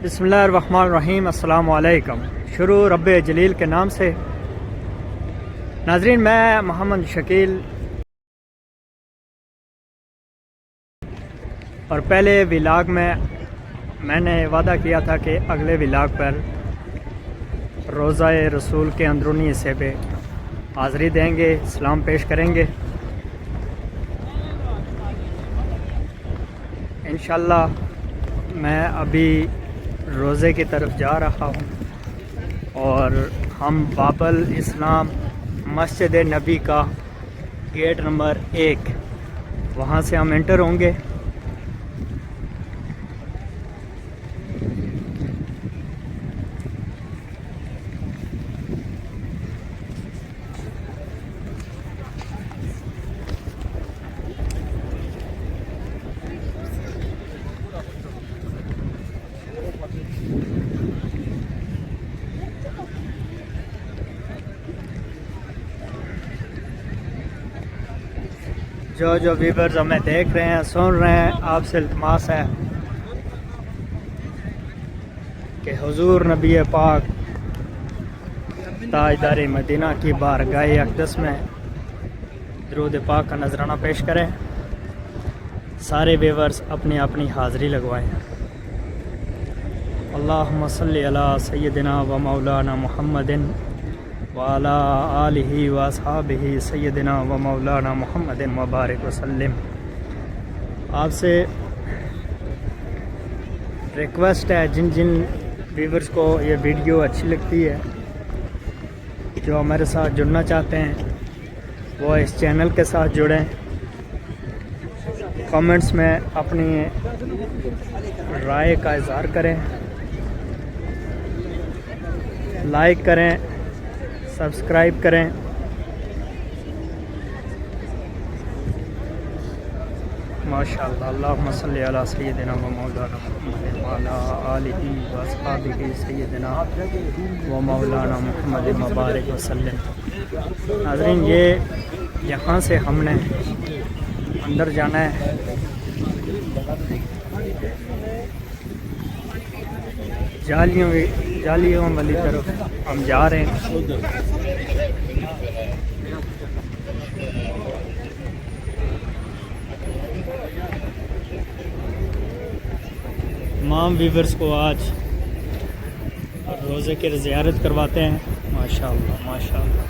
बिस्मिल्लाहिर्रहमानिर्रहीम। अस्सलाम वालेकुम। शुरू रब्बे जलील के नाम से। नाजरीन, मैं मोहम्मद शकील और पहले व्लॉग में मैंने वादा किया था कि अगले व्लॉग पर रोज़ा रसूल के अंदरूनी हिस्से पे हाज़री देंगे, सलाम पेश करेंगे। इंशाल्लाह मैं अभी रोज़े की तरफ जा रहा हूँ और हम बाबल इस्लाम मस्जिद नबी का गेट नंबर 1 वहाँ से हम एंटर होंगे। जो व्यूवर्स हमें देख रहे हैं, सुन रहे हैं, आपसे इल्तिमास है कि हुजूर नबी पाक ताजदार मदीना की बारगाह अक़दस में दरूद पाक का नजराना पेश करें। सारे व्यूवर्स अपनी अपनी हाज़री लगवाएं। अल्लाहुम्मा सल्ली अला सय्यदिना व मौलाना मुहम्मदिन व अला आलिहि व अस्हाबिहि सय्यदिना व मौलाना मुहम्मदिन व बारिक वसल्लम। आपसे रिक्वेस्ट है, जिन जिन व्यूवर्स को ये वीडियो अच्छी लगती है, जो हमारे साथ जुड़ना चाहते हैं, वो इस चैनल के साथ जुड़ें। कमेंट्स में अपनी राय का इज़हार करें, लाइक करें, सब्सक्राइब करें। माशाअल्लाह। अल्लाहुम्मा सल्ली अला सय्यदिना व मौलाना मुहम्मद व अला आलिहि व अस्हाबिहि सय्यदिना व मौलाना मुहम्मद व बारिक वसल्लम। नाज़रीन, ये यहाँ से हमने अंदर जाना है। जालियों वाली तरफ हम जा रहे हैं। तमाम व्यूवर्स को आज रोज़े की ज़ियारत करवाते हैं। माशाअल्लाह माशाअल्लाह।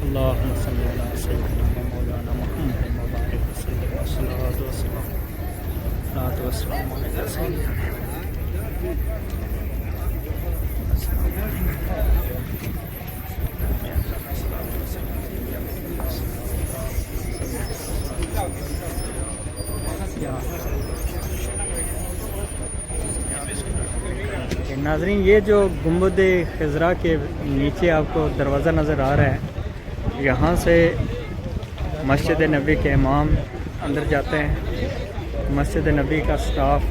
अल्लाहुम्मा सल्ली अला सय्यिदिना व मौलाना मुहम्मद व बारिक वसल्लम। अस्सलातु वस्सलाम अलैका सय्यिदना। नाज़रीन, ये जो गुंबद खिज़रा के नीचे आपको दरवाज़ा नज़र आ रहा है, यहाँ से मस्जिद नबी के इमाम अंदर जाते हैं, मस्जिद नबी का स्टाफ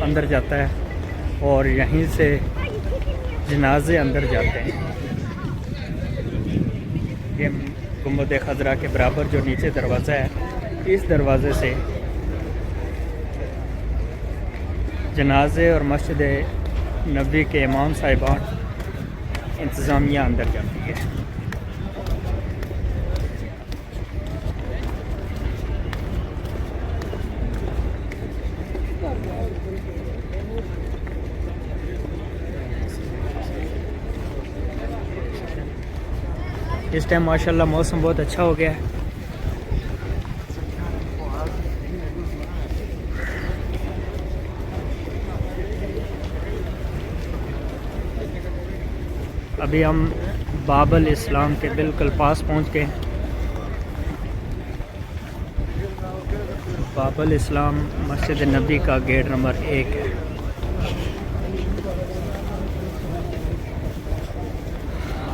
अंदर जाता है और यहीं से जनाजे अंदर जाते हैं। ये गुंबद खिज़रा के बराबर जो नीचे दरवाज़ा है, इस दरवाज़े से जनाजे और मस्जिद नबी के इमाम साहिबान इंतज़ामिया अंदर जाती है। इस टाइम माशाल्लाह मौसम बहुत अच्छा हो गया है। अभी हम बाबल इस्लाम के बिल्कुल पास पहुंच गए। बाबल इस्लाम मस्जिद नबी का गेट नंबर 1 है।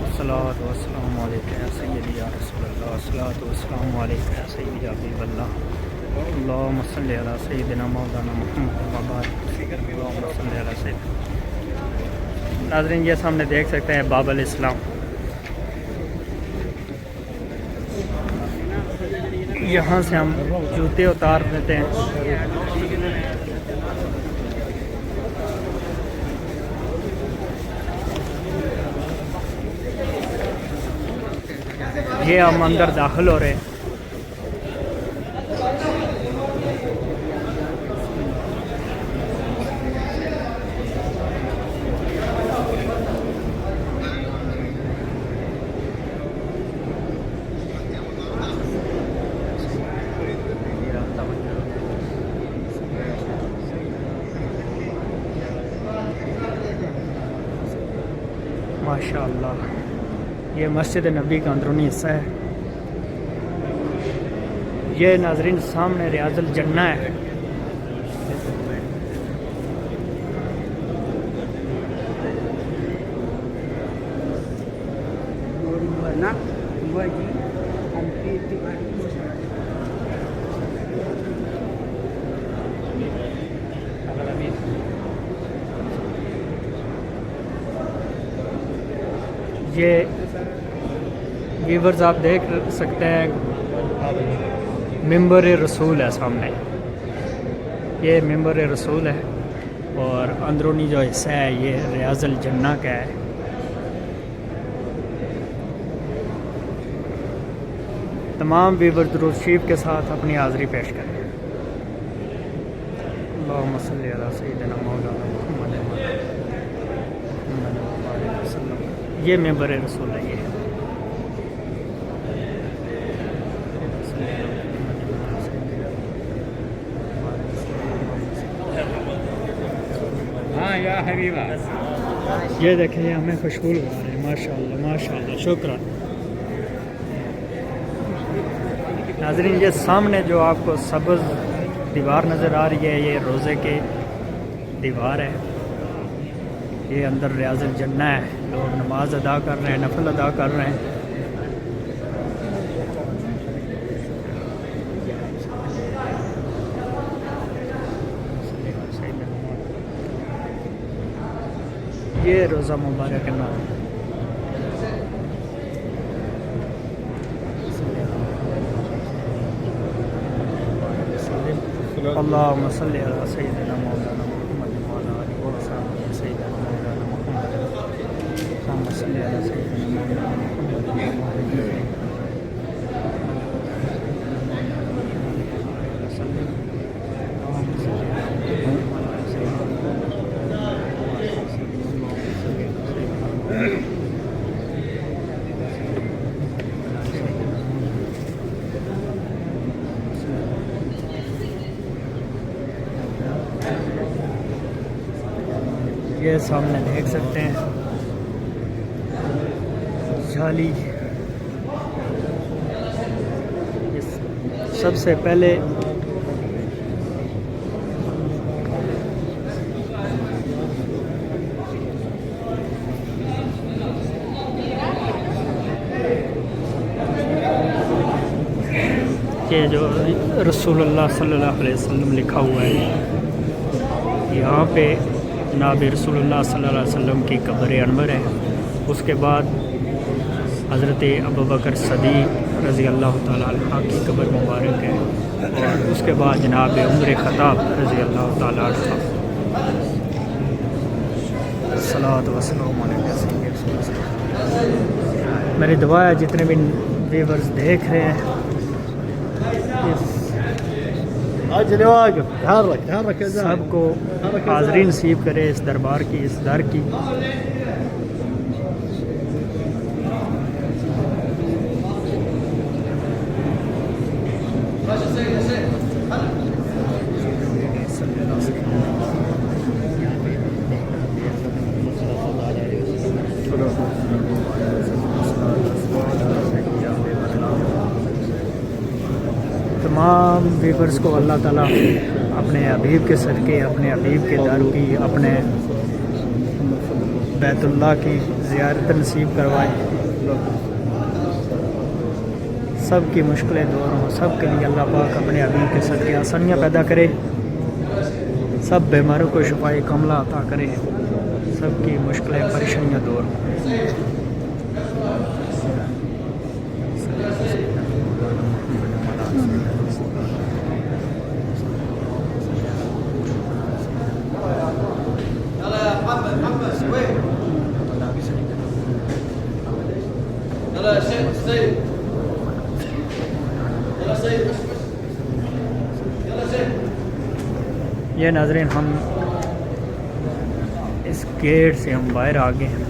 अस्सलातु वस्सलामु अलैका या सय्यदी या रसूलल्लाह। अस्सलातु वस्सलामु अलैका या सय्यदी या हबीबल्लाह। अल्लाहुम्मा सल्ली अला सय्यदिना मौलाना मुहम्मद व बारिक अल्लाहुम्मा सल्ली अला सय्यदिना। नाज़रीन, ये सामने देख सकते हैं बाबल इस्लाम। यहाँ से हम जूते उतार देते हैं। ये हम अंदर दाखिल हो रहे हैं। माशाअल्लाह, ये मस्जिद नबी का अंदरूनी हिस्सा है। ये नाजरीन सामने रियाजुल जन्ना है। ये व्यूवर्स आप देख सकते हैं मिंबर रसूल है सामने। ये मिंबर रसूल है और अंदरूनी जो हिस्सा है ये रियाजुल जन्ना का है। तमाम व्यूवर्स दुरूद शरीफ के साथ अपनी हाज़िरी पेश करें। अल्लाहुम्मा सल्ली अला सय्यिदिना मौलाना मुहम्मद वसल्लम। ये मिंबर रसूल है। ये हाँ या हबीबा, ये देखें, ये हमें खुशबू लगा रहे हैं। माशाअल्लाह माशाअल्लाह, शुक्र। नाज़रीन, ये सामने जो आपको सब्ज़ दीवार नज़र आ रही है ये रोज़े के दीवार है। ये अंदर रियाजुल जन्ना है। लोग नमाज अदा कर रहे हैं, नफल अदा कर रहे हैं। ये रोज़ा मुबारक है ना। अल्लाहुम्मा सल्ली अला सय्यिदिना मौलाना मुहम्मद व अला आलिहि व सहाबिहि सय्यिदिना मौलाना मुहम्मद। अल्लाहुम्मा सल्ली अला सय्यिदिना मौलाना मुहम्मद व अला आलिहि ये सामने देख सकते हैं जाली। सबसे पहले ये जो रसूलुल्लाह सल्लल्लाहु अलैहि वसल्लम लिखा हुआ है, यहाँ पे जनाब रसूलुल्लाह सल्लल्लाहु अलैहि वसल्लम की कब्र अनवर है। उसके बाद हज़रत अबू बकर सदीक़ रज़ी अल्लाह ताला अन्हु की कब्र मुबारक है। और उसके बाद जनाब उमर ख़त्ताब रज़ी अल्लाह ताला अन्हु। सलात व सलाम अलैका सय्यिदी रसूल। मेरी दुआ है जितने भी व्यूअर्स देख रहे हैं सबको हाज़िरी नसीब करे इस दरबार की, इस दर की। तमाम व्यूअर्स को अल्लाह ताला अपने हबीब के सदक़े, अपने हबीब के दर की, अपने बैतुल्लाह की ज़ियारत नसीब करवाए। सब की मुश्किलें दूर हों, सब के लिए अल्लाह पाक अपने हबीब के सदक़े आसानियाँ पैदा करे। सब बीमारों को शिफाए कामिला अता करे। सब की मुश्किलें परेशानियाँ दूर हों। ये नाज़रीन हम इस गेट से हम बाहर आ गए हैं।